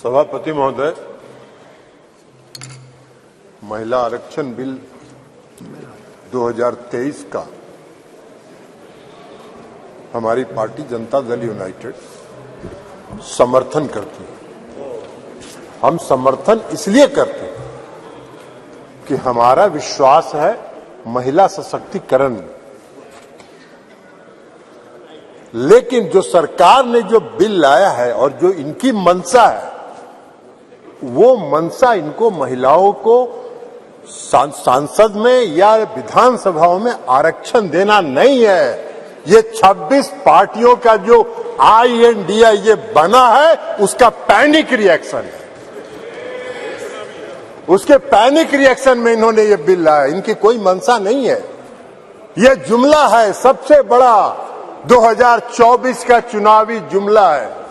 सभापति महोदय, महिला आरक्षण बिल 2023 का हमारी पार्टी जनता दल यूनाइटेड समर्थन करती है। हम समर्थन इसलिए करते हैं कि हमारा विश्वास है महिला सशक्तिकरण में। लेकिन जो सरकार ने जो बिल लाया है और जो इनकी मंशा है, वो मंशा इनको महिलाओं को सांसद में या विधानसभाओं में आरक्षण देना नहीं है। ये 26 पार्टियों का जो INDI ये बना है, उसका पैनिक रिएक्शन है। उसके पैनिक रिएक्शन में इन्होंने ये बिल लाया। इनकी कोई मंशा नहीं है। ये जुमला है, सबसे बड़ा 2024 का चुनावी जुमला है।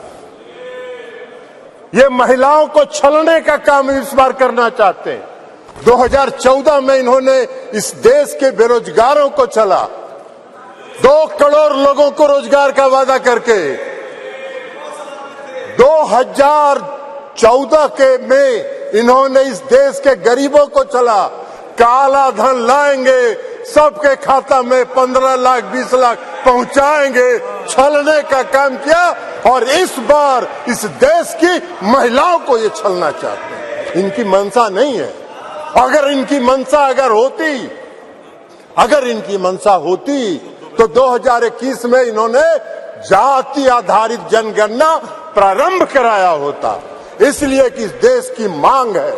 ये महिलाओं को छलने का काम इस बार करना चाहते हैं। 2014 में इन्होंने इस देश के बेरोजगारों को छला, 2 करोड़ लोगों को रोजगार का वादा करके 2014 के में इन्होंने इस देश के गरीबों को छला, काला धन लाएंगे, सबके खाता में 15 लाख 20 लाख पहुंचाएंगे, छलने का काम किया। और इस बार इस देश की महिलाओं को ये छलना चाहते हैं। इनकी मंशा नहीं है। अगर इनकी मंशा होती तो 2021 में इन्होंने जाति आधारित जनगणना प्रारंभ कराया होता। इसलिए कि इस देश की मांग है,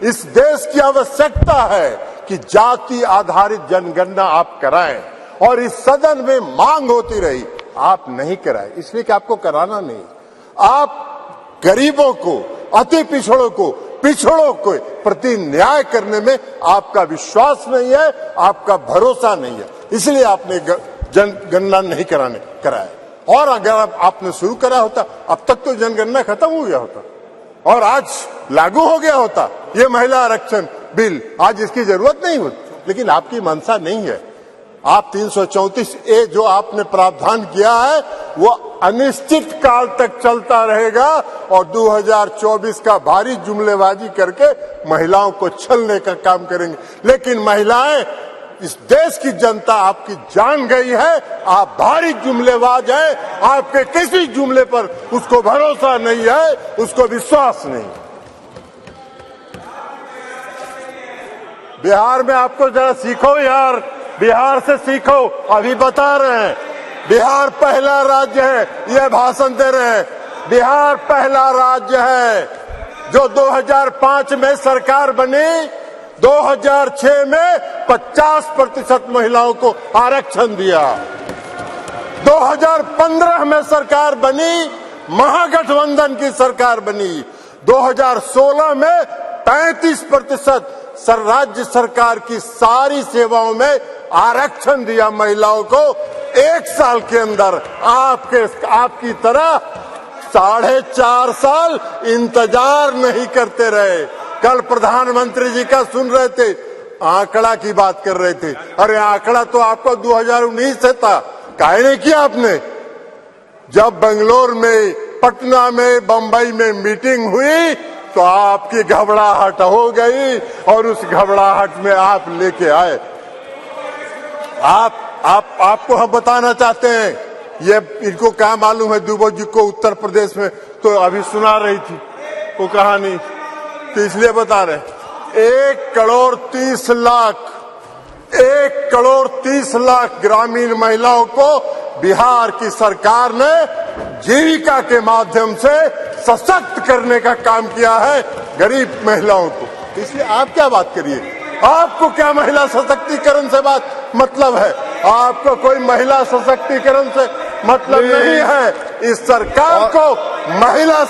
इस देश की आवश्यकता है कि जाति आधारित जनगणना आप कराएं। और इस सदन में मांग होती रही, आप नहीं कराए, इसलिए कि आपको कराना नहीं। आप गरीबों को, अति पिछड़ों को प्रति न्याय करने में आपका विश्वास नहीं है, आपका भरोसा नहीं है, इसलिए आपने जनगणना नहीं कराया। और अगर आपने शुरू करा होता, अब तक तो जनगणना खत्म हो गया होता और आज लागू हो गया होता ये महिला आरक्षण बिल। आज इसकी जरूरत नहीं होती, लेकिन आपकी मंशा नहीं है। आप 334A जो आपने प्रावधान किया है वो अनिश्चित काल तक चलता रहेगा और 2024 का भारी जुमलेबाजी करके महिलाओं को छलने का काम करेंगे। लेकिन महिलाएं, इस देश की जनता आपकी जान गई है, आप भारी जुमलेबाज हैं। आपके किसी जुमले पर उसको भरोसा नहीं है, उसको विश्वास नहीं। बिहार में आपको जरा सीखो यार, बिहार से सीखो। अभी बता रहे हैं बिहार पहला राज्य है, ये भाषण दे रहे हैं। बिहार पहला राज्य है जो 2005 में सरकार बनी, 2006 में 50% महिलाओं को आरक्षण दिया। 2015 में सरकार बनी, महागठबंधन की सरकार बनी। 2016 में 35% राज्य सरकार की सारी सेवाओं में आरक्षण दिया महिलाओं को। 1 साल के अंदर आपकी तरह 4.5 साल इंतजार नहीं करते रहे। कल प्रधानमंत्री जी का सुन रहे थे, आंकड़ा की बात कर रहे थे। अरे आंकड़ा तो आपको 2019 से था, काहे नहीं किया आपने? जब बेंगलोर में, पटना में, बंबई में मीटिंग हुई तो आपकी घबराहट हो गई और उस घबराहट में आप लेके आए। आपको हम बताना चाहते हैं, ये इनको क्या मालूम है दुबे जी को उत्तर प्रदेश में तो अभी सुना रही थी वो कहानी, तो इसलिए बता रहे। 1 करोड़ 30 लाख ग्रामीण महिलाओं को बिहार की सरकार ने जीविका के माध्यम से सशक्त करने का काम किया है गरीब महिलाओं को। इसलिए आप क्या बात करिए, आपको क्या महिला सशक्तिकरण से बात मतलब है? आपको कोई महिला सशक्तिकरण से मतलब नहीं है। इस सरकार को महिला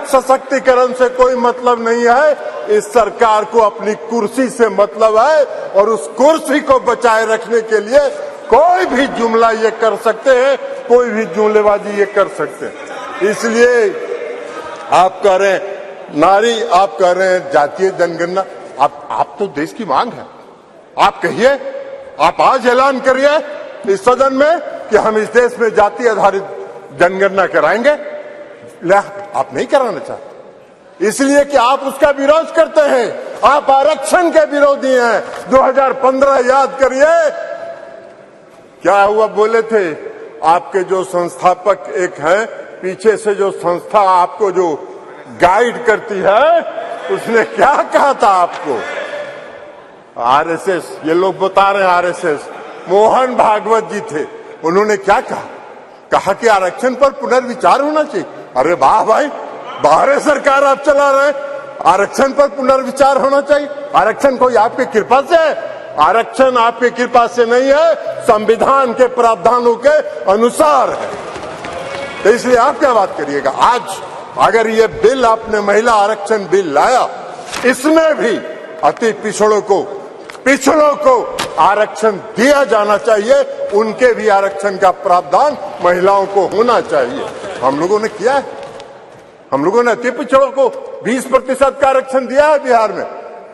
सशक्तिकरण से कोई मतलब नहीं है। इस सरकार को अपनी कुर्सी से मतलब है और उस कुर्सी को बचाए रखने के लिए कोई भी जुमला ये कर सकते हैं, कोई भी जुमलेबाजी ये कर सकते हैं। इसलिए आप कह रहे हैं नारी, आप कह रहे हैं जातीय जनगणना। आप तो देश की मांग है, आप कहिए, आप आज ऐलान करिए इस सदन में कि हम इस देश में जाति आधारित जनगणना कराएंगे। आप नहीं कराना चाहते, इसलिए कि आप उसका विरोध करते हैं। आप आरक्षण के विरोधी हैं। 2015 याद करिए क्या हुआ, बोले थे आपके जो संस्थापक एक हैं, पीछे से जो संस्था आपको जो गाइड करती है, उसने क्या कहा था आपको? आरएसएस, ये लोग बता रहे हैं आरएसएस, मोहन भागवत जी थे, उन्होंने क्या कहा कि आरक्षण पर पुनर्विचार होना चाहिए। अरे वाह भाई, बाहर सरकार आप चला रहे, आरक्षण पर पुनर्विचार होना चाहिए। आरक्षण कोई आपकी कृपा से है? आरक्षण आपकी कृपा से नहीं है, संविधान के प्रावधानों के अनुसार है। तो इसलिए आप क्या बात करिएगा? आज अगर ये बिल आपने महिला आरक्षण बिल लाया, इसमें भी अति पिछड़ों को आरक्षण दिया जाना चाहिए, उनके भी आरक्षण का प्रावधान महिलाओं को होना चाहिए। हम लोगों ने किया है, हम लोगों ने अति पिछड़ों को 20% का आरक्षण दिया है बिहार में,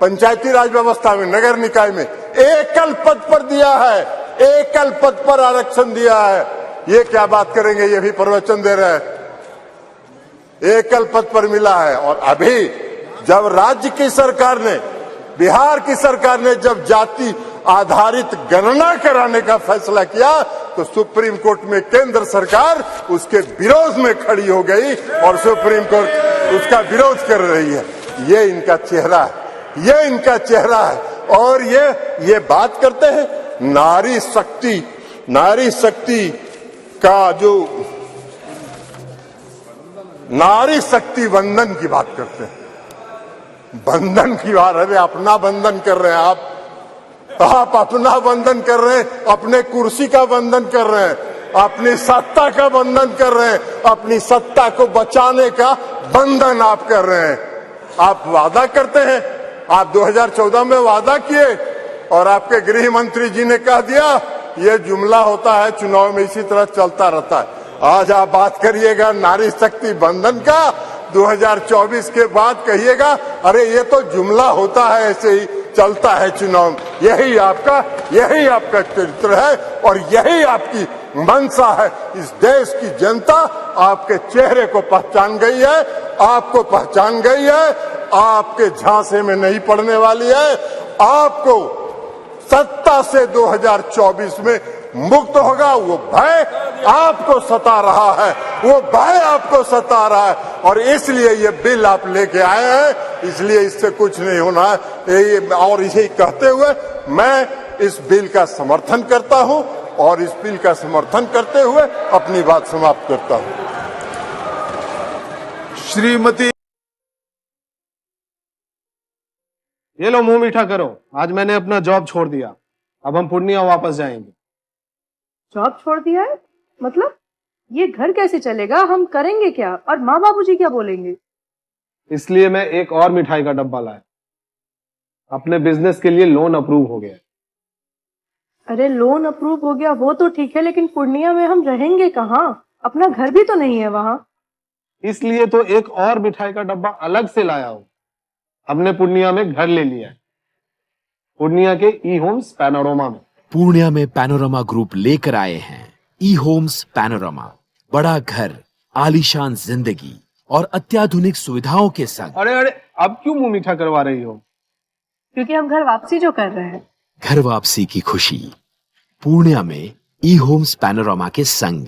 पंचायती राज व्यवस्था में, नगर निकाय में एकल पद पर दिया है, एकल पद पर आरक्षण दिया है। ये क्या बात करेंगे, ये भी प्रवचन दे रहे हैं, एकल पद पर मिला है। और अभी जब राज्य की सरकार ने, बिहार की सरकार ने जब जाति आधारित गणना कराने का फैसला किया, तो सुप्रीम कोर्ट में केंद्र सरकार उसके विरोध में खड़ी हो गई और सुप्रीम कोर्ट उसका विरोध कर रही है। ये इनका चेहरा है, ये इनका चेहरा है। और ये बात करते हैं नारी शक्ति का, जो नारी शक्ति वंदन की बात करते हैं, बंधन की बात। अरे अपना बंधन कर रहे हैं आप अपना बंधन कर रहे हैं, अपने कुर्सी का बंधन कर रहे हैं, अपनी सत्ता का बंधन कर रहे हैं, अपनी सत्ता को बचाने का बंधन आप कर रहे हैं। आप वादा करते हैं, आप 2014 में वादा किए और आपके गृह मंत्री जी ने कह दिया, ये जुमला होता है चुनाव में, इसी तरह चलता रहता है। आज आप बात करिएगा नारी शक्ति बंधन का, 2024 के बाद कहिएगा अरे ये तो जुमला होता है, ऐसे ही चलता है चुनाव। यही आपका चरित्र है और यही आपकी मंशा है। इस देश की जनता आपके चेहरे को पहचान गई है, आपको पहचान गई है, आपके झांसे में नहीं पड़ने वाली है। आपको सत्ता से 2024 में मुक्त होगा, वो भय आपको सता रहा है, वो भय आपको सता रहा है। और इसलिए ये बिल आप लेके आए हैं, इसलिए इससे कुछ नहीं होना है। और इसे कहते हुए मैं इस बिल का समर्थन करता हूं और इस बिल का समर्थन करते हुए अपनी बात समाप्त करता हूं। श्रीमती, ये लो मुंह मीठा करो, आज मैंने अपना जॉब छोड़ दिया, अब हम पूर्णिया वापस जाएंगे। जॉब छोड़ दिया है? मतलब ये घर कैसे चलेगा? हम करेंगे क्या? और माँ बाबूजी क्या बोलेंगे? इसलिए मैं एक और मिठाई का डब्बा लाया, अपने बिजनेस के लिए लोन अप्रूव हो गया। अरे लोन अप्रूव हो गया वो तो ठीक है, लेकिन पूर्णिया में हम रहेंगे कहाँ? अपना घर भी तो नहीं है वहां। इसलिए तो एक और मिठाई का डब्बा अलग से लाया हूं। हमने पूर्णिया में घर ले लिया है, पूर्णिया के ई होम्स पैनोरमा में। पूर्णिया में पैनोरमा ग्रुप लेकर आए हैं ई होम्स पैनोरमा, बड़ा घर, आलीशान जिंदगी और अत्याधुनिक सुविधाओं के संग। अरे अब क्यों मुंह मीठा करवा रही हो? क्योंकि हम घर वापसी जो कर रहे हैं। घर वापसी की खुशी पूर्णिया में ई होम्स पैनोरमा के संग।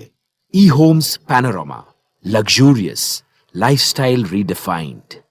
ई homes panorama, luxurious lifestyle redefined.